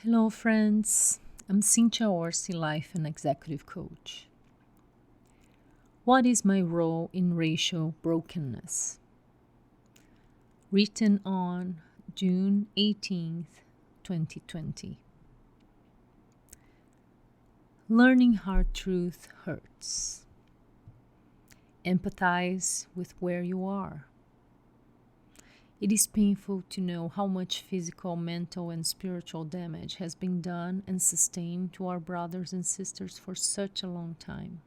Hello, friends. I'm Cynthia Orsi, Life and Executive Coach. What is my role in racial brokenness? Written on June 18th, 2020. Learning hard truth hurts. Empathize with where you are. It is painful to know how much physical, mental, and spiritual damage has been done and sustained to our brothers and sisters for such a long time.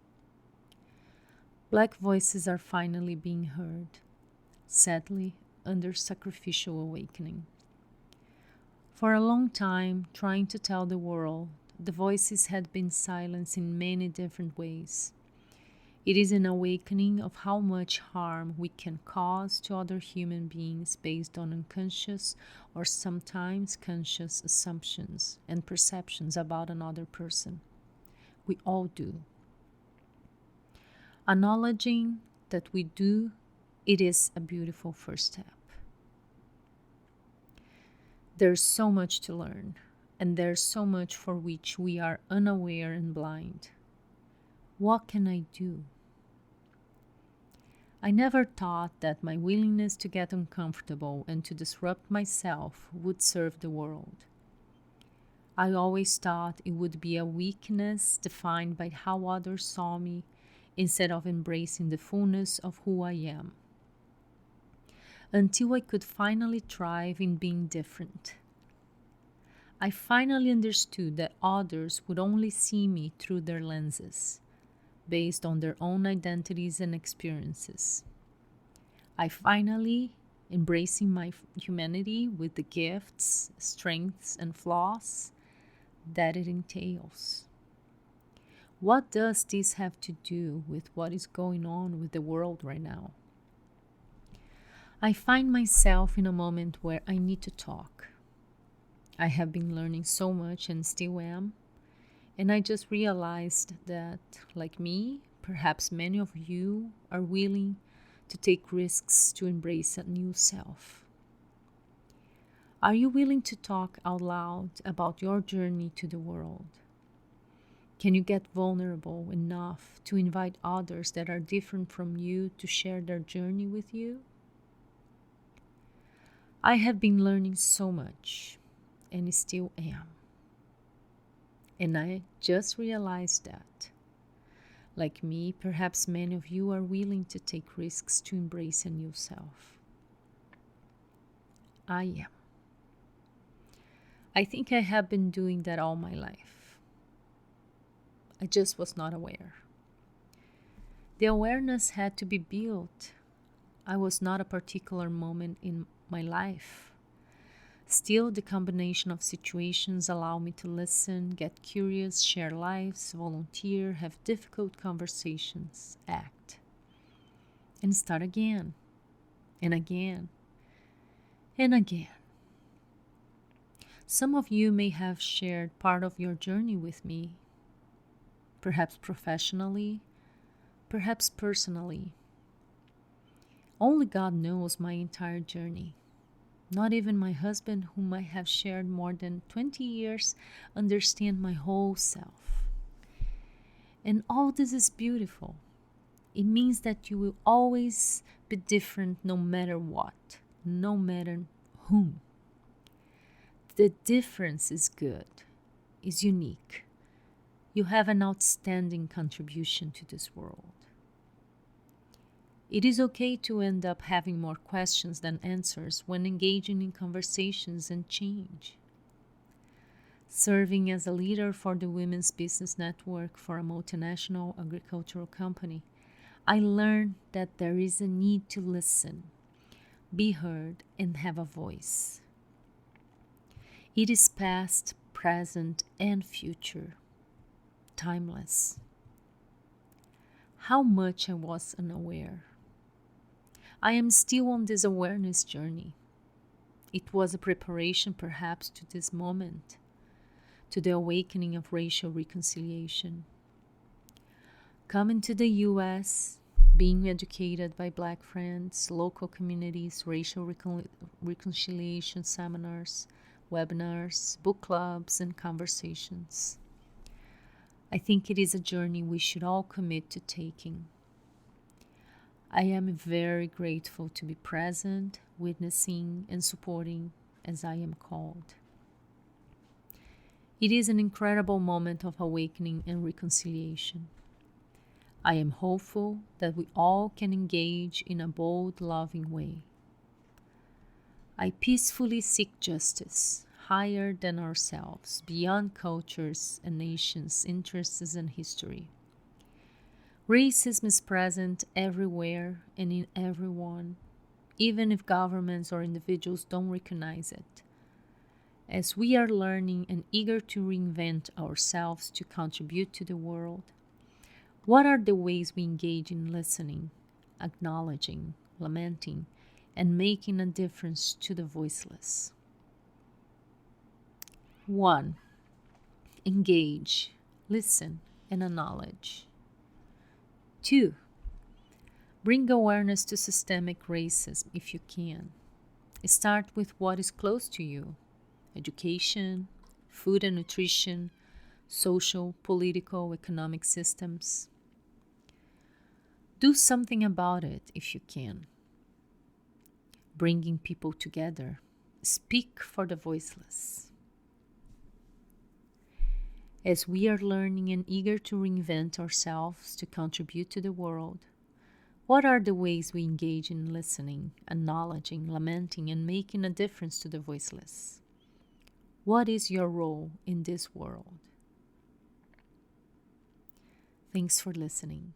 Black voices are finally being heard, sadly, under sacrificial awakening. For a long time, trying to tell the world, the voices had been silenced in many different ways. It is an awakening of how much harm we can cause to other human beings based on unconscious or sometimes conscious assumptions and perceptions about another person. We all do. Acknowledging that we do, it is a beautiful first step. There's so much to learn, and there's so much for which we are unaware and blind. What can I do? I never thought that my willingness to get uncomfortable and to disrupt myself would serve the world. I always thought it would be a weakness defined by how others saw me instead of embracing the fullness of who I am. Until I could finally thrive in being different. I finally understood that others would only see me through their lenses, based on their own identities and experiences. I finally embracing my humanity with the gifts, strengths, and flaws that it entails. What does this have to do with what is going on with the world right now? I find myself in a moment where I need to talk. I have been learning so much and still am. And I just realized that, like me, perhaps many of you are willing to take risks to embrace a new self. Are you willing to talk out loud about your journey to the world? Can you get vulnerable enough to invite others that are different from you to share their journey with you? I have been learning so much, and still am. And I just realized that, like me, perhaps many of you are willing to take risks to embrace a new self. I am. I think I have been doing that all my life. I just was not aware. The awareness had to be built. I was not a particular moment in my life. Still, the combination of situations allow me to listen, get curious, share lives, volunteer, have difficult conversations, act, and start again, and again, and again. Some of you may have shared part of your journey with me, perhaps professionally, perhaps personally. Only God knows my entire journey. Not even my husband, whom I have shared more than 20 years, understands my whole self. And all this is beautiful. It means that you will always be different no matter what, no matter whom. The difference is good, is unique. You have an outstanding contribution to this world. It is okay to end up having more questions than answers when engaging in conversations and change. Serving as a leader for the Women's Business Network for a multinational agricultural company, I learned that there is a need to listen, be heard, and have a voice. It is past, present, and future, timeless. How much I was unaware. I am still on this awareness journey. It was a preparation perhaps to this moment, to the awakening of racial reconciliation. Coming to the US, being educated by Black friends, local communities, racial reconciliation seminars, webinars, book clubs, and conversations. I think it is a journey we should all commit to taking. I am very grateful to be present, witnessing, and supporting as I am called. It is an incredible moment of awakening and reconciliation. I am hopeful that we all can engage in a bold, loving way. I peacefully seek justice, higher than ourselves, beyond cultures and nations, interests, and history. Racism is present everywhere and in everyone, even if governments or individuals don't recognize it. As we are learning and eager to reinvent ourselves to contribute to the world, what are the ways we engage in listening, acknowledging, lamenting, and making a difference to the voiceless? 1. Engage, listen, and acknowledge. 2. Bring awareness to systemic racism if you can. Start with what is close to you: education, food and nutrition, social, political, economic systems. Do something about it if you can. Bringing people together. Speak for the voiceless. As we are learning and eager to reinvent ourselves to contribute to the world, what are the ways we engage in listening, acknowledging, lamenting, and making a difference to the voiceless? What is your role in this world? Thanks for listening.